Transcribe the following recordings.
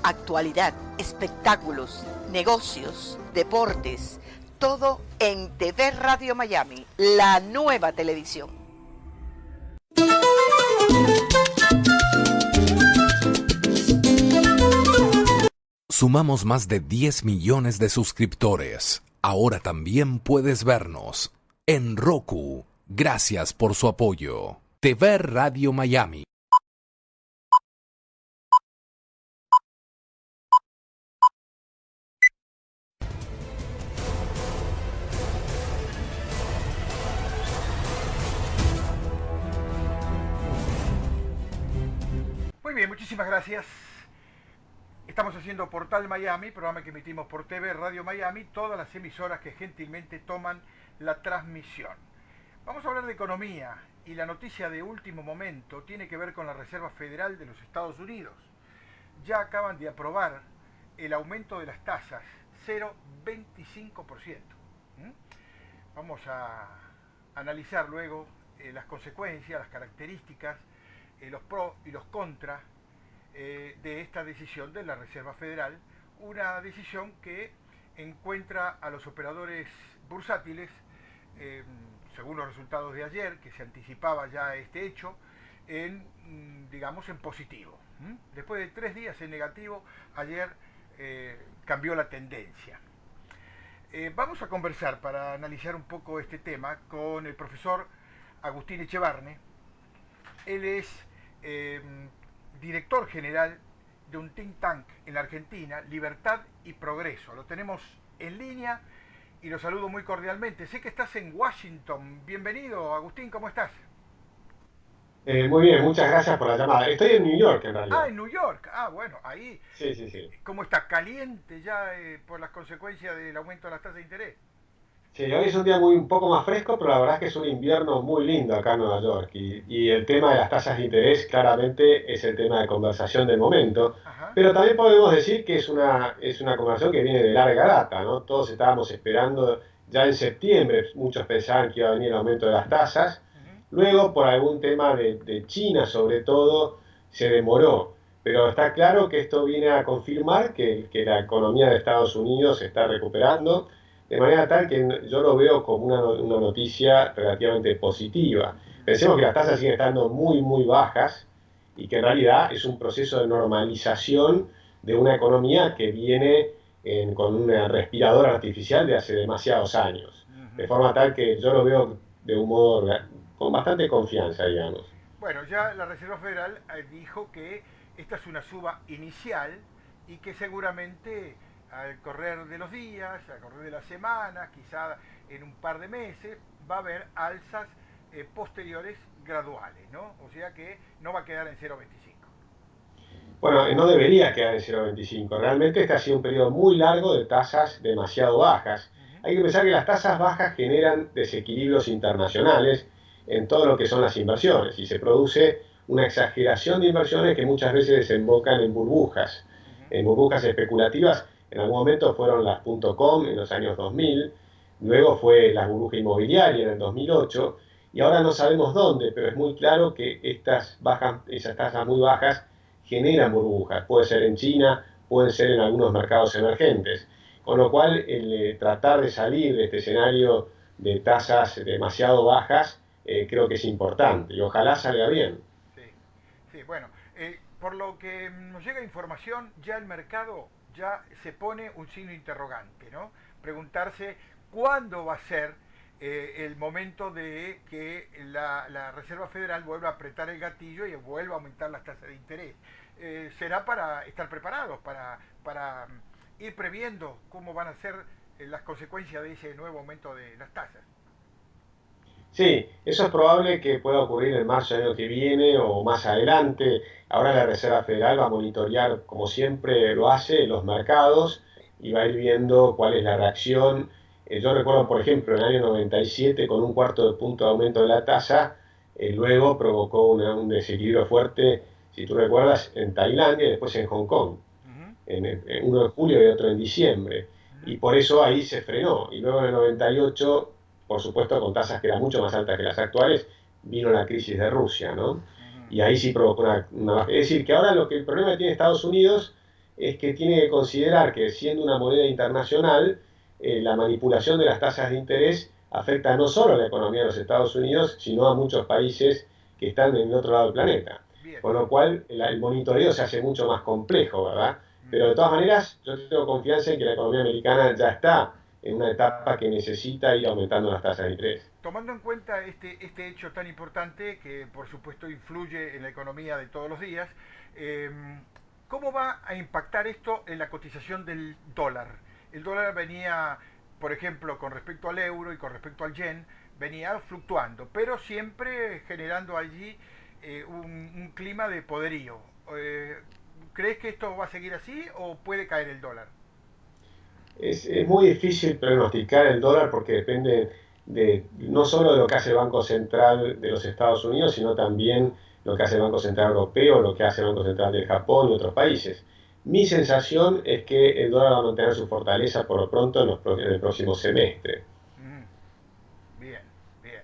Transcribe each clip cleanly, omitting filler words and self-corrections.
Actualidad, espectáculos, negocios, deportes, todo en TV Radio Miami, la nueva televisión. Sumamos más de 10 millones de suscriptores. Ahora también puedes vernos en Roku. Gracias por su apoyo. TV Radio Miami. Muy bien, muchísimas gracias. Estamos haciendo Portal Miami, programa que emitimos por TV Radio Miami, todas las emisoras que gentilmente toman la transmisión. Vamos a hablar de economía y la noticia de último momento tiene que ver con la Reserva Federal de los Estados Unidos. Ya acaban de aprobar el aumento de las tasas, 0,25%. Vamos a analizar luego las consecuencias, las características, los pros y los contras de esta decisión de la Reserva Federal, una decisión que encuentra a los operadores bursátiles, según los resultados de ayer, que se anticipaba ya este hecho, digamos, en positivo. Después de 3 días en negativo, ayer cambió la tendencia. Vamos a conversar para analizar un poco este tema con el profesor Agustín Echevarne. Él es director general de un think tank en la Argentina, Libertad y Progreso. Lo tenemos en línea y lo saludo muy cordialmente. Sé que estás en Washington. Bienvenido, Agustín, ¿cómo estás? Muy bien, muchas gracias por la llamada. Estoy en New York, en realidad. Ah, en New York. Ah, bueno, ahí. Sí. ¿Cómo está? ¿Caliente ya por las consecuencias del aumento de las tasas de interés? Sí, hoy es un día un poco más fresco, pero la verdad es que es un invierno muy lindo acá en Nueva York. Y el tema de las tasas de interés claramente es el tema de conversación del momento. Ajá. Pero también podemos decir que es una conversación que viene de larga data, ¿no? Todos estábamos esperando ya en septiembre, muchos pensaban que iba a venir el aumento de las tasas. Luego, por algún tema de China sobre todo, se demoró. Pero está claro que esto viene a confirmar que la economía de Estados Unidos se está recuperando, de manera tal que yo lo veo como una noticia relativamente positiva. Pensemos que las tasas siguen estando muy, muy bajas y que en realidad es un proceso de normalización de una economía que viene con una respiradora artificial de hace demasiados años. De forma tal que yo lo veo de un modo con bastante confianza, digamos. Bueno, ya la Reserva Federal dijo que esta es una suba inicial y que seguramente al correr de los días, al correr de las semanas, quizá en un par de meses, va a haber alzas posteriores graduales, ¿no? O sea que no va a quedar en 0,25. Bueno, no debería quedar en 0,25. Realmente este ha sido un periodo muy largo de tasas demasiado bajas. Hay que pensar que las tasas bajas generan desequilibrios internacionales en todo lo que son las inversiones y se produce una exageración de inversiones que muchas veces desembocan en burbujas especulativas. En algún momento fueron las .com en los años 2000, luego fue la burbuja inmobiliaria en el 2008 y ahora no sabemos dónde, pero es muy claro que esas tasas muy bajas generan burbujas. Puede ser en China, pueden ser en algunos mercados emergentes. Con lo cual, el tratar de salir de este escenario de tasas demasiado bajas creo que es importante y ojalá salga bien. Sí, bueno, por lo que nos llega información, ya el mercado ya se pone un signo interrogante, ¿no? Preguntarse cuándo va a ser el momento de que la Reserva Federal vuelva a apretar el gatillo y vuelva a aumentar las tasas de interés. Será para estar preparados, para ir previendo cómo van a ser las consecuencias de ese nuevo aumento de las tasas. Sí, eso es probable que pueda ocurrir en marzo del año que viene o más adelante. Ahora la Reserva Federal va a monitorear, como siempre lo hace, los mercados y va a ir viendo cuál es la reacción. Yo recuerdo, por ejemplo, en el año 97, con un cuarto de punto de aumento de la tasa, luego provocó un desequilibrio fuerte, si tú recuerdas, en Tailandia y después en Hong Kong, uno en julio y otro en diciembre. Y por eso ahí se frenó. Y luego en el 98, por supuesto, con tasas que eran mucho más altas que las actuales, vino la crisis de Rusia, ¿no? Y ahí sí provocó una baja. Es decir, que ahora el problema que tiene Estados Unidos es que tiene que considerar que siendo una moneda internacional, la manipulación de las tasas de interés afecta no solo a la economía de los Estados Unidos, sino a muchos países que están en el otro lado del planeta. Bien. Con lo cual el monitoreo se hace mucho más complejo, ¿verdad? Pero de todas maneras, yo tengo confianza en que la economía americana ya está en una etapa que necesita ir aumentando las tasas de interés. Tomando en cuenta este hecho tan importante que por supuesto influye en la economía de todos los días, ¿cómo va a impactar esto en la cotización del dólar? El dólar venía, por ejemplo, con respecto al euro y con respecto al yen, venía fluctuando, pero siempre generando allí un clima de poderío. ¿Crees que esto va a seguir así o puede caer el dólar? Es muy difícil pronosticar el dólar porque depende no solo de lo que hace el Banco Central de los Estados Unidos, sino también lo que hace el Banco Central Europeo, lo que hace el Banco Central de Japón y otros países. Mi sensación es que el dólar va a mantener su fortaleza por lo pronto en el próximo semestre. Bien, bien.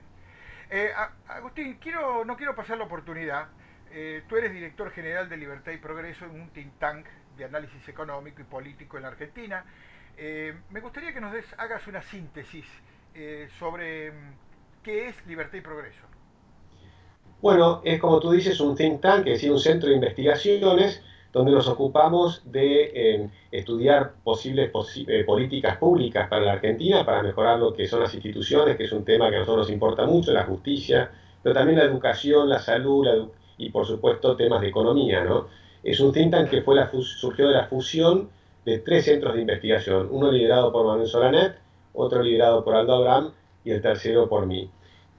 Agustín, no quiero pasar la oportunidad. Tú eres director general de Libertad y Progreso en un think tank de análisis económico y político en la Argentina. Me gustaría que hagas una síntesis sobre qué es Libertad y Progreso. Bueno, es como tú dices, un think tank, es decir, un centro de investigaciones donde nos ocupamos de estudiar posibles políticas públicas para la Argentina, para mejorar lo que son las instituciones, que es un tema que a nosotros nos importa mucho, la justicia, pero también la educación, la salud y por supuesto temas de economía, ¿no? Es un think tank que surgió de la fusión de 3 centros de investigación, uno liderado por Manuel Solanet, otro liderado por Aldo Abraham y el tercero por mí.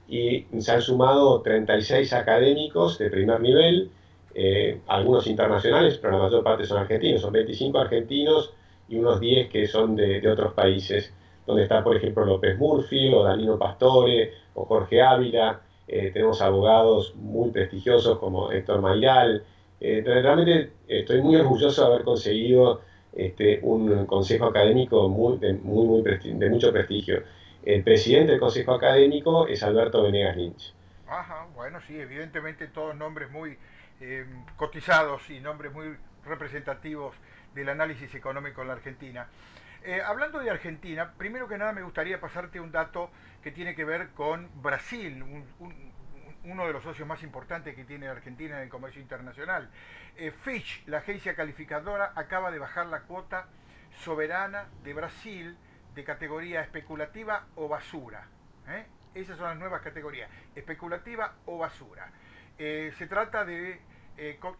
Y se han sumado 36 académicos de primer nivel, algunos internacionales, pero la mayor parte son argentinos, son 25 argentinos y unos 10 que son de otros países, donde está por ejemplo López Murphy o Danilo Pastore o Jorge Ávila, tenemos abogados muy prestigiosos como Héctor Mayral. Realmente estoy muy orgulloso de haber conseguido un consejo académico de mucho prestigio. El presidente del consejo académico es Alberto Venegas Lynch. Ajá, bueno, sí, evidentemente todos nombres muy cotizados y nombres muy representativos del análisis económico en la Argentina. Hablando de Argentina, primero que nada me gustaría pasarte un dato que tiene que ver con Brasil, uno de los socios más importantes que tiene la Argentina en el comercio internacional. Fitch, la agencia calificadora, acaba de bajar la cuota soberana de Brasil de categoría especulativa o basura. Esas son las nuevas categorías, especulativa o basura. Se trata de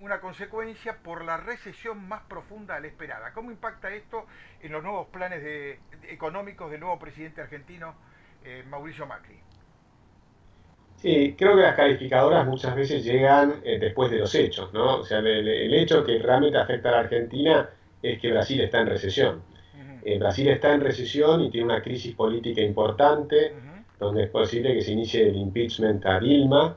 una consecuencia por la recesión más profunda a la esperada. ¿Cómo impacta esto en los nuevos planes económicos del nuevo presidente argentino, Mauricio Macri? Sí, creo que las calificadoras muchas veces llegan después de los hechos, ¿no? O sea, el hecho que realmente afecta a la Argentina es que Brasil está en recesión. Brasil está en recesión y tiene una crisis política importante, donde es posible que se inicie el impeachment a Dilma,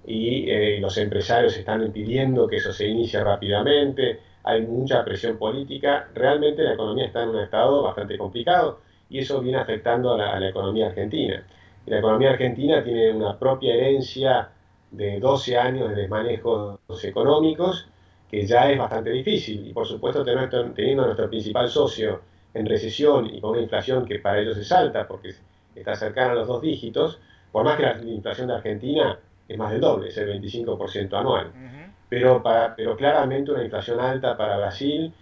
y los empresarios están impidiendo que eso se inicie rápidamente, hay mucha presión política, realmente la economía está en un estado bastante complicado y eso viene afectando a la economía argentina. Y la economía argentina tiene una propia herencia de 12 años de desmanejos económicos que ya es bastante difícil y por supuesto teniendo a nuestro principal socio en recesión y con una inflación que para ellos es alta porque está cercana a los 2 dígitos, por más que la inflación de Argentina es más del doble, es el 25% anual. Pero claramente una inflación alta para Brasil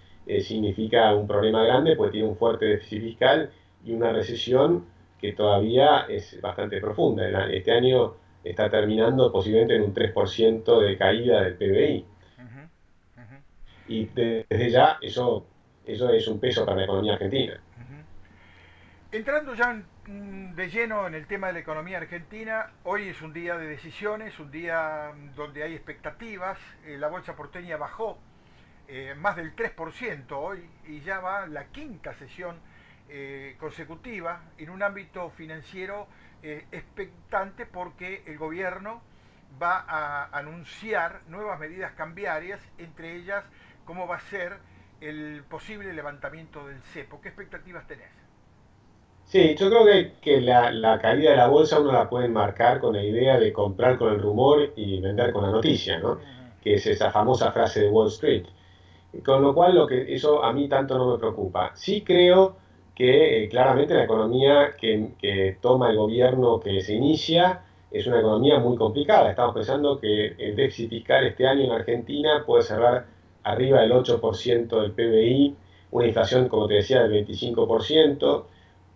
significa un problema grande porque tiene un fuerte déficit fiscal y una recesión que todavía es bastante profunda. Este año está terminando posiblemente en un 3% de caída del PBI. Y desde ya eso es un peso para la economía argentina. Entrando ya de lleno en el tema de la economía argentina, hoy es un día de decisiones, un día donde hay expectativas. La bolsa porteña bajó más del 3% hoy y ya va la quinta sesión consecutiva en un ámbito financiero expectante porque el gobierno va a anunciar nuevas medidas cambiarias, entre ellas cómo va a ser el posible levantamiento del cepo. ¿Qué expectativas tenés? Sí, yo creo que la caída de la bolsa uno la puede marcar con la idea de comprar con el rumor y vender con la noticia, ¿no? Que es esa famosa frase de Wall Street. Con lo cual eso a mí tanto no me preocupa. Sí creo que claramente la economía que toma el gobierno que se inicia es una economía muy complicada. Estamos pensando que el déficit fiscal este año en Argentina puede cerrar arriba del 8% del PBI, una inflación, como te decía, del 25%,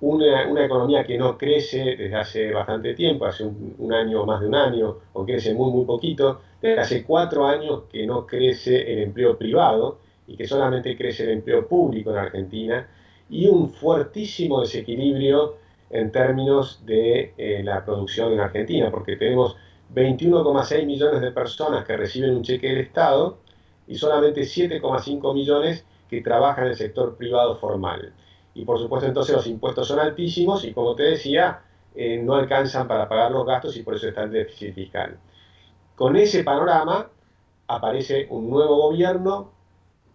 una economía que no crece desde hace bastante tiempo, hace un año o más de un año, o crece muy, muy poquito, desde hace 4 años que no crece el empleo privado y que solamente crece el empleo público en Argentina, y un fuertísimo desequilibrio en términos de la producción en Argentina, porque tenemos 21,6 millones de personas que reciben un cheque del Estado y solamente 7,5 millones que trabajan en el sector privado formal. Y por supuesto entonces los impuestos son altísimos y como te decía, no alcanzan para pagar los gastos y por eso está el déficit fiscal. Con ese panorama aparece un nuevo gobierno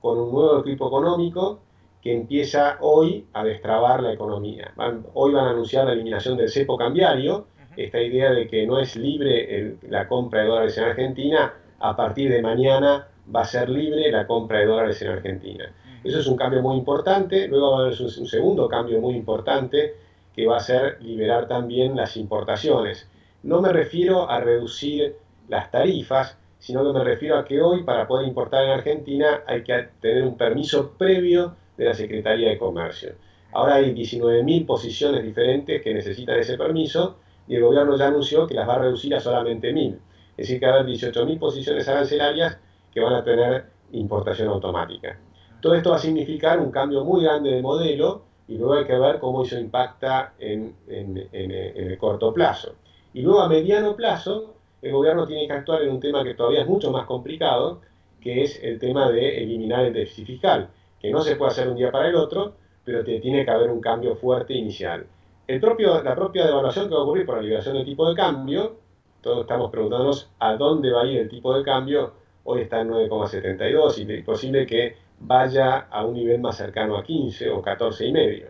con un nuevo equipo económico que empieza hoy a destrabar la economía. Hoy van a anunciar la eliminación del cepo cambiario, esta idea de que no es libre la compra de dólares en Argentina, a partir de mañana va a ser libre la compra de dólares en Argentina. Eso es un cambio muy importante. Luego va a haber un segundo cambio muy importante que va a ser liberar también las importaciones. No me refiero a reducir las tarifas, sino que me refiero a que hoy para poder importar en Argentina hay que tener un permiso previo de la Secretaría de Comercio. Ahora hay 19.000 posiciones diferentes que necesitan ese permiso y el gobierno ya anunció que las va a reducir a solamente 1.000. Es decir, que va a haber 18.000 posiciones arancelarias que van a tener importación automática. Todo esto va a significar un cambio muy grande de modelo y luego hay que ver cómo eso impacta en el corto plazo. Y luego a mediano plazo el gobierno tiene que actuar en un tema que todavía es mucho más complicado, que es el tema de eliminar el déficit fiscal, que no se puede hacer un día para el otro, pero tiene que haber un cambio fuerte inicial. La propia devaluación que va a ocurrir por la liberación del tipo de cambio, todos estamos preguntándonos a dónde va a ir el tipo de cambio, hoy está en 9,72 y es posible que vaya a un nivel más cercano a 15 o 14,5.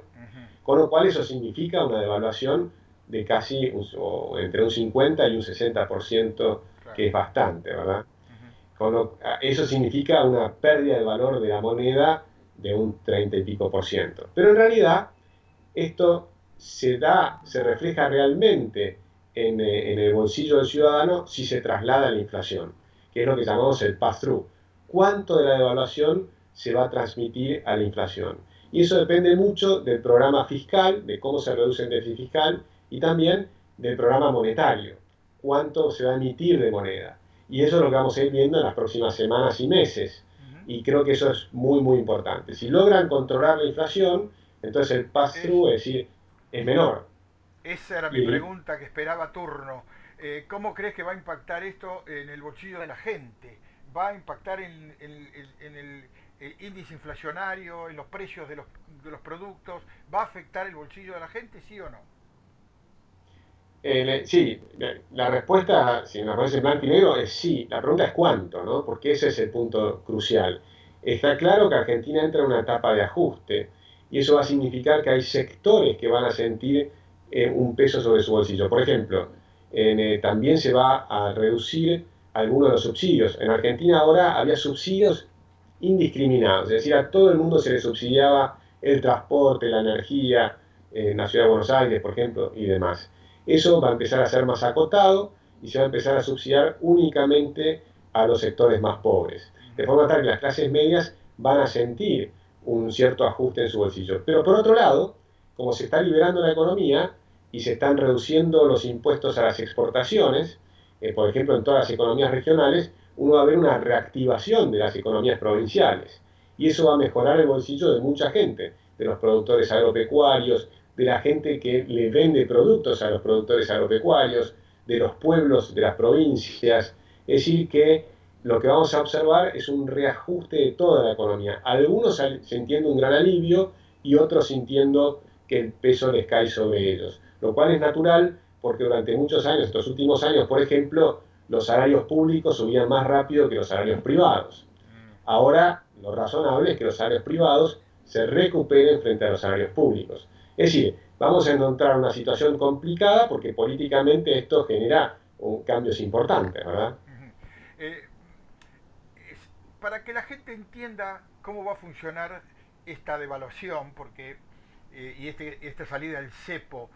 Con lo cual eso significa una devaluación de casi entre un 50 y un 60%, que es bastante, ¿verdad? Eso significa una pérdida de valor de la moneda de un 30 y pico por ciento. Pero en realidad esto se refleja realmente en el bolsillo del ciudadano si se traslada a la inflación, que es lo que llamamos el pass-through. ¿Cuánto de la devaluación se va a transmitir a la inflación? Y eso depende mucho del programa fiscal, de cómo se reduce el déficit fiscal, y también del programa monetario, cuánto se va a emitir de moneda. Y eso es lo que vamos a ir viendo en las próximas semanas y meses. Y creo que eso es muy, muy importante. Si logran controlar la inflación, entonces el pass-through, es decir, es menor. Esa era mi pregunta que esperaba turno. ¿Cómo crees que va a impactar esto en el bolsillo de la gente? ¿Va a impactar en el índice inflacionario, en los precios de los productos? ¿Va a afectar el bolsillo de la gente, sí o no? Sí, la respuesta, si me pones en blanco y negro, es sí. La pregunta es cuánto, ¿no? Porque ese es el punto crucial. Está claro que Argentina entra en una etapa de ajuste y eso va a significar que hay sectores que van a sentir un peso sobre su bolsillo. Por ejemplo, también se va a reducir algunos de los subsidios. En Argentina ahora había subsidios indiscriminados, es decir, a todo el mundo se le subsidiaba el transporte, la energía, en la ciudad de Buenos Aires, por ejemplo, y demás. Eso va a empezar a ser más acotado y se va a empezar a subsidiar únicamente a los sectores más pobres. De forma tal que las clases medias van a sentir un cierto ajuste en su bolsillo. Pero por otro lado, como se está liberando la economía y se están reduciendo los impuestos a las exportaciones, por ejemplo en todas las economías regionales, uno va a ver una reactivación de las economías provinciales. Y eso va a mejorar el bolsillo de mucha gente, de los productores agropecuarios, de la gente que le vende productos a los productores agropecuarios, de los pueblos, de las provincias. Es decir, que lo que vamos a observar es un reajuste de toda la economía. Algunos sintiendo un gran alivio y otros sintiendo que el peso les cae sobre ellos. Lo cual es natural porque durante muchos años, estos últimos años, por ejemplo, los salarios públicos subían más rápido que los salarios privados. Ahora, lo razonable es que los salarios privados se recuperen frente a los salarios públicos. Es decir, vamos a encontrar una situación complicada porque políticamente esto genera cambios importantes, ¿verdad? para que la gente entienda cómo va a funcionar esta devaluación, porque esta salida del cepo,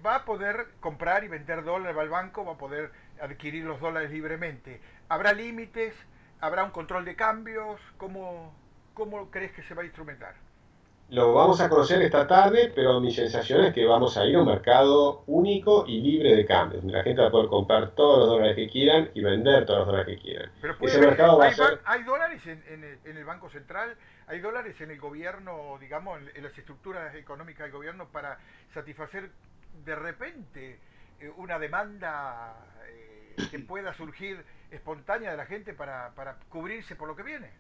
va a poder comprar y vender dólares, va al banco, va a poder adquirir los dólares libremente. ¿Habrá límites? ¿Habrá un control de cambios? ¿Cómo crees que se va a instrumentar? Lo vamos a conocer esta tarde, pero mi sensación es que vamos a ir a un mercado único y libre de cambios, donde la gente va a poder comprar todos los dólares que quieran y vender todos los dólares que quieran. Pero Ese mercado va a ser... ¿Hay dólares en el Banco Central? ¿Hay dólares en el gobierno, digamos, en las estructuras económicas del gobierno para satisfacer de repente una demanda que pueda surgir espontánea de la gente para cubrirse por lo que viene?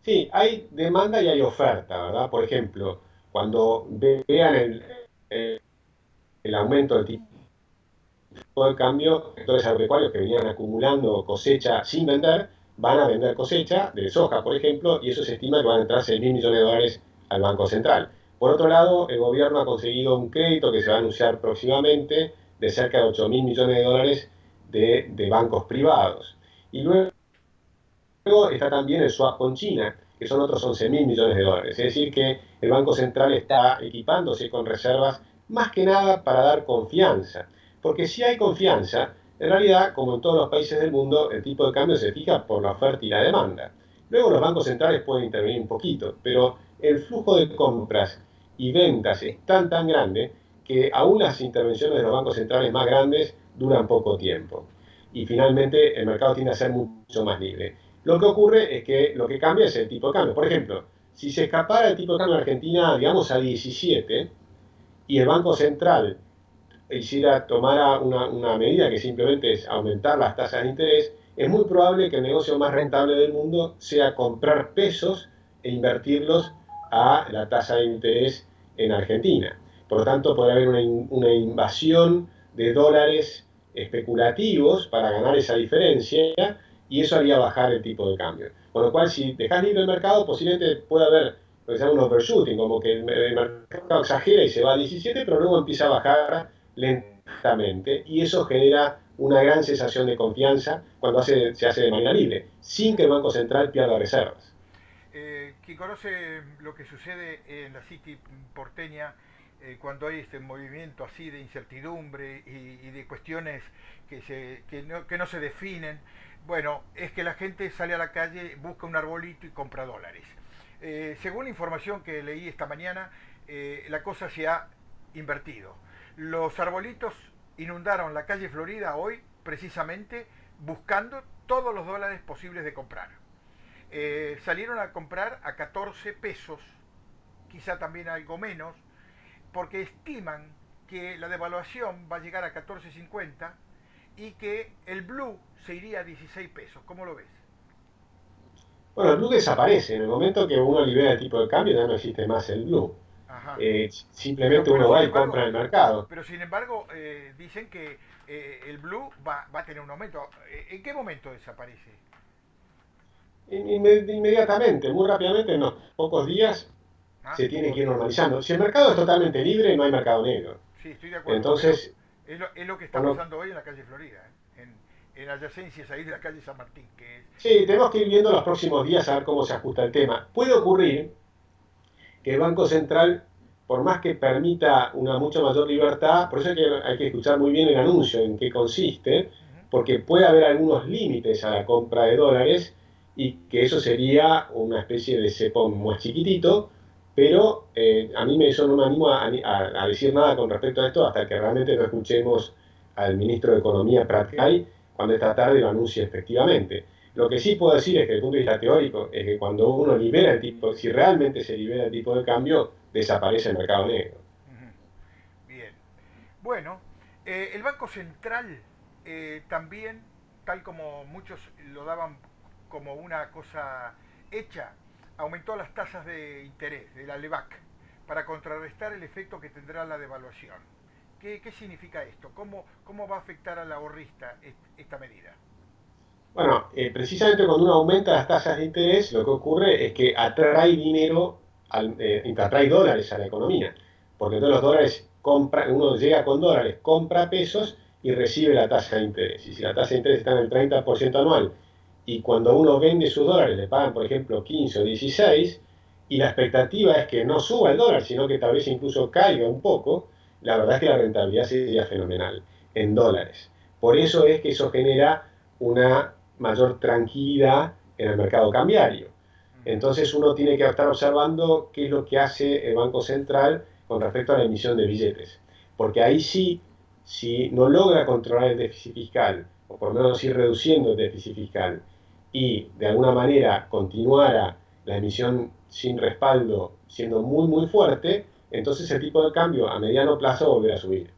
Sí, hay demanda y hay oferta, ¿verdad? Por ejemplo, cuando vean el aumento del tipo de cambio, sectores agropecuarios que venían acumulando cosecha sin vender, van a vender cosecha de soja, por ejemplo, y eso se estima que van a entrar 6.000 millones de dólares al Banco Central. Por otro lado, el gobierno ha conseguido un crédito que se va a anunciar próximamente de cerca de 8.000 millones de dólares de bancos privados. Y luego está también el swap con China, que son otros 11.000 millones de dólares. Es decir, que el Banco Central está equipándose con reservas más que nada para dar confianza. Porque si hay confianza, en realidad, como en todos los países del mundo, el tipo de cambio se fija por la oferta y la demanda. Luego los bancos centrales pueden intervenir un poquito, pero el flujo de compras y ventas es tan grande que aún las intervenciones de los bancos centrales más grandes duran poco tiempo. Y finalmente el mercado tiende a ser mucho más libre. Lo que ocurre es que lo que cambia es el tipo de cambio. Por ejemplo, si se escapara el tipo de cambio de Argentina, digamos, a 17, y el Banco Central tomara una medida que simplemente es aumentar las tasas de interés, es muy probable que el negocio más rentable del mundo sea comprar pesos e invertirlos a la tasa de interés en Argentina. Por lo tanto, podría haber una invasión de dólares especulativos para ganar esa diferencia, y eso haría bajar el tipo de cambio. Con lo cual, si dejas libre el mercado, posiblemente pueda haber lo que se llama un overshooting, como que el mercado exagera y se va a 17, pero luego empieza a bajar lentamente, y eso genera una gran sensación de confianza cuando se hace de manera libre, sin que el Banco Central pierda reservas. Quien conoce lo que sucede en la City porteña, cuando hay este movimiento así de incertidumbre y de cuestiones que no se definen, bueno, es que la gente sale a la calle, busca un arbolito y compra dólares. Según la información que leí esta mañana, la cosa se ha invertido. Los arbolitos inundaron la calle Florida hoy precisamente buscando todos los dólares posibles de comprar. Salieron a comprar a 14 pesos, quizá también algo menos, porque estiman que la devaluación va a llegar a 14.50 y que el blue se iría a 16 pesos. ¿Cómo lo ves? Bueno, el blue desaparece. En el momento que uno libera el tipo de cambio ya no existe más el blue. Simplemente uno va y compra en el mercado. Pero sin embargo, dicen que el blue va a tener un aumento. ¿En qué momento desaparece? Inmediatamente, muy rápidamente, en unos pocos días se tiene que ir normalizando. Si el mercado es totalmente libre, no hay mercado negro. Sí, estoy de acuerdo. Entonces, es lo que está pasando hoy en la calle Florida, en adyacencias ahí de la calle San Martín. Sí, tenemos que ir viendo los próximos días a ver cómo se ajusta el tema. Puede ocurrir que el Banco Central, por más que permita una mucha mayor libertad, por eso hay que escuchar muy bien el anuncio, en qué consiste, porque puede haber algunos límites a la compra de dólares y que eso sería una especie de cepo más chiquitito, pero a mí eso no me animo a decir nada con respecto a esto hasta que realmente no escuchemos al ministro de Economía, Prat-Gay, cuando esta tarde lo anuncie efectivamente. Lo que sí puedo decir es que desde el punto de vista teórico es que cuando uno libera el tipo, si realmente se libera el tipo de cambio, desaparece el mercado negro. Bien. Bueno, el Banco Central también, tal como muchos lo daban como una cosa hecha, aumentó las tasas de interés de la LEBAC para contrarrestar el efecto que tendrá la devaluación. ¿Qué significa esto? ¿Cómo va a afectar al ahorrista esta medida? Bueno, precisamente cuando uno aumenta las tasas de interés, lo que ocurre es que atrae dinero, atrae dólares a la economía, porque todos los dólares uno llega con dólares, compra pesos y recibe la tasa de interés. Y si la tasa de interés está en el 30% anual y cuando uno vende sus dólares le pagan, por ejemplo, 15 o 16, y la expectativa es que no suba el dólar, sino que tal vez incluso caiga un poco, la verdad es que la rentabilidad sería fenomenal en dólares. Por eso es que eso genera una mayor tranquilidad en el mercado cambiario. Entonces uno tiene que estar observando qué es lo que hace el Banco Central con respecto a la emisión de billetes. Porque ahí sí, si no logra controlar el déficit fiscal, o por lo menos ir reduciendo el déficit fiscal, y de alguna manera continuara la emisión sin respaldo siendo muy muy fuerte, entonces el tipo de cambio a mediano plazo volverá a subir.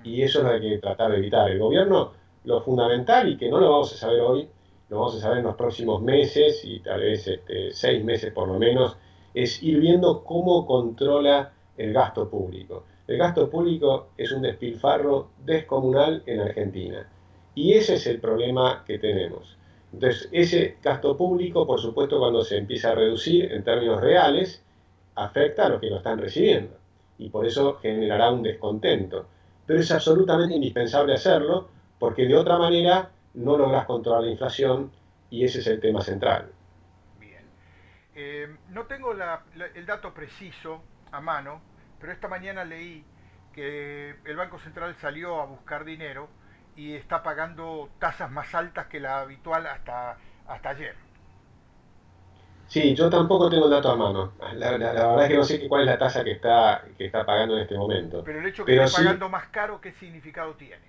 Y eso es lo que hay que tratar de evitar. El gobierno, lo fundamental, y que no lo vamos a saber hoy, lo vamos a saber en los próximos meses, y tal vez 6 meses por lo menos, es ir viendo cómo controla el gasto público. El gasto público es un despilfarro descomunal en Argentina. Y ese es el problema que tenemos. Entonces, ese gasto público, por supuesto, cuando se empieza a reducir en términos reales, afecta a los que lo están recibiendo. Y por eso generará un descontento. Pero es absolutamente indispensable hacerlo, porque de otra manera no logras controlar la inflación, y ese es el tema central. Bien. No tengo el dato preciso a mano, pero esta mañana leí que el Banco Central salió a buscar dinero y está pagando tasas más altas que la habitual hasta ayer. Sí, yo tampoco tengo el dato a mano. La verdad es que no sé cuál es la tasa que está pagando en este momento. Pero el hecho de que Pero esté sí, pagando más caro, ¿qué significado tiene?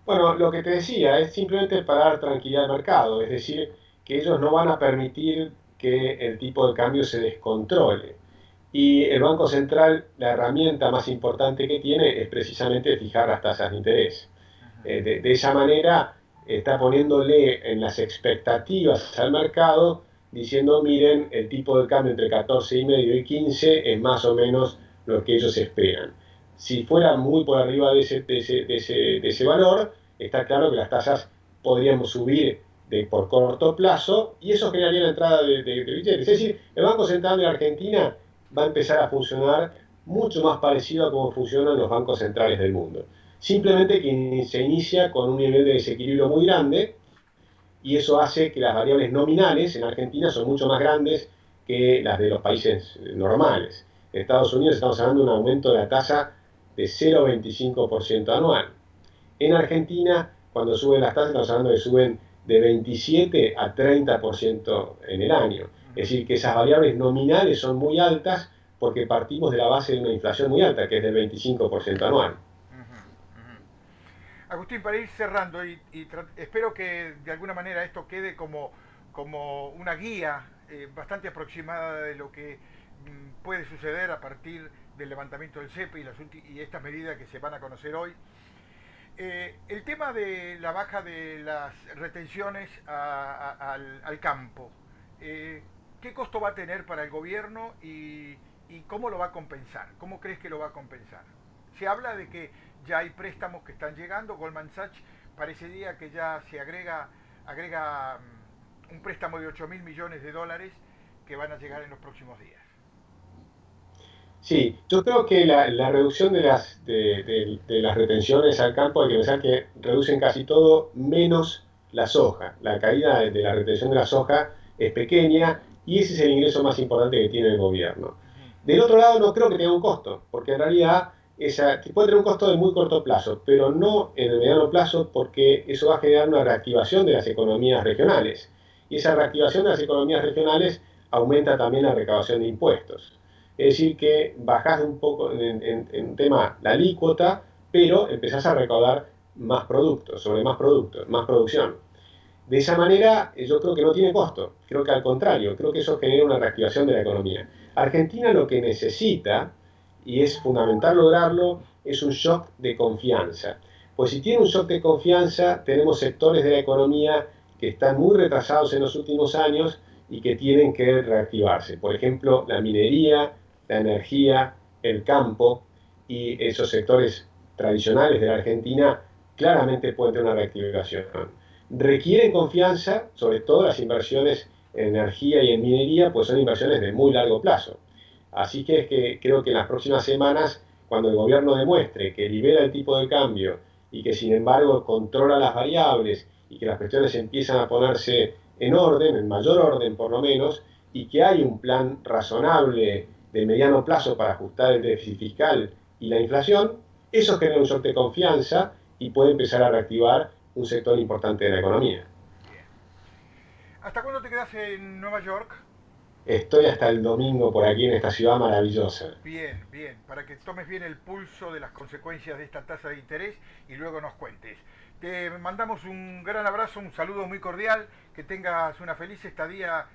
bueno, lo que te decía es simplemente para dar tranquilidad al mercado, es decir, que ellos no van a permitir que el tipo de cambio se descontrole. Y el Banco Central, la herramienta más importante que tiene es precisamente fijar las tasas de interés. De esa manera está poniéndole en las expectativas al mercado, diciendo, miren, el tipo de cambio entre 14,5 y 15 es más o menos lo que ellos esperan. Si fuera muy por arriba de ese valor, está claro que las tasas podríamos subir por corto plazo, y eso generaría la entrada de billetes. Es decir, el Banco Central de Argentina va a empezar a funcionar mucho más parecido a cómo funcionan los bancos centrales del mundo. Simplemente que se inicia con un nivel de desequilibrio muy grande, y eso hace que las variables nominales en Argentina son mucho más grandes que las de los países normales. En Estados Unidos estamos hablando de un aumento de la tasa de 0,25% anual. En Argentina, cuando suben las tasas, estamos hablando de que suben de 27 a 30% en el año. Es decir, que esas variables nominales son muy altas porque partimos de la base de una inflación muy alta, que es del 25% anual. Agustín, para ir cerrando, espero que de alguna manera esto quede como una guía bastante aproximada de lo que puede suceder a partir del levantamiento del CEPE y estas medidas que se van a conocer hoy. El tema de la baja de las retenciones al campo, ¿qué costo va a tener para el gobierno y cómo lo va a compensar? ¿Cómo crees que lo va a compensar? Se habla de que ya hay préstamos que están llegando. Goldman Sachs parecería que ya se agrega un préstamo de 8.000 millones de dólares que van a llegar en los próximos días. Sí, yo creo que la reducción de las retenciones al campo, hay que pensar que reducen casi todo menos la soja. La caída de la retención de la soja es pequeña, y ese es el ingreso más importante que tiene el gobierno. Del otro lado, no creo que tenga un costo, porque en realidad puede tener un costo de muy corto plazo, pero no en el mediano plazo, porque eso va a generar una reactivación de las economías regionales. Y esa reactivación de las economías regionales aumenta también la recaudación de impuestos. Es decir, que bajás un poco en tema la alícuota, pero empezás a recaudar más productos, sobre más productos, más producción. De esa manera, yo creo que no tiene costo. Creo que al contrario, creo que eso genera una reactivación de la economía. Argentina lo que necesita, y es fundamental lograrlo, es un shock de confianza. Pues si tiene un shock de confianza, tenemos sectores de la economía que están muy retrasados en los últimos años y que tienen que reactivarse. Por ejemplo, la minería, la energía, el campo, y esos sectores tradicionales de la Argentina claramente pueden tener una reactivación. Requieren confianza, sobre todo las inversiones en energía y en minería, pues son inversiones de muy largo plazo. Así que creo que en las próximas semanas, cuando el gobierno demuestre que libera el tipo de cambio y que sin embargo controla las variables y que las cuestiones empiezan a ponerse en orden, en mayor orden por lo menos, y que hay un plan razonable de mediano plazo para ajustar el déficit fiscal y la inflación, eso genera un shock de confianza y puede empezar a reactivar un sector importante de la economía. ¿Hasta cuándo te quedas en Nueva York? Estoy hasta el domingo por aquí en esta ciudad maravillosa. Bien, bien, para que tomes bien el pulso de las consecuencias de esta tasa de interés y luego nos cuentes. Te mandamos un gran abrazo, un saludo muy cordial, que tengas una feliz estadía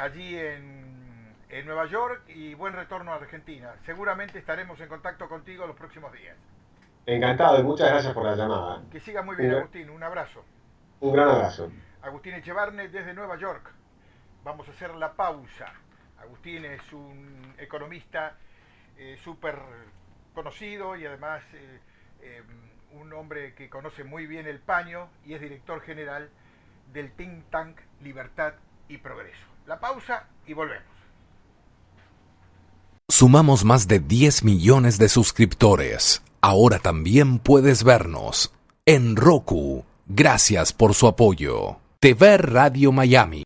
allí en Nueva York y buen retorno a Argentina. Seguramente estaremos en contacto contigo los próximos días. Encantado y muchas gracias por la llamada. Que siga muy bien, Agustín, un abrazo. Un gran abrazo. Agustín Echevarne desde Nueva York. Vamos a hacer la pausa. Agustín es un economista súper conocido y además un hombre que conoce muy bien el paño y es director general del think tank Libertad y Progreso. La pausa y volvemos. Sumamos más de 10 millones de suscriptores. Ahora también puedes vernos en Roku. Gracias por su apoyo. TV Radio Miami.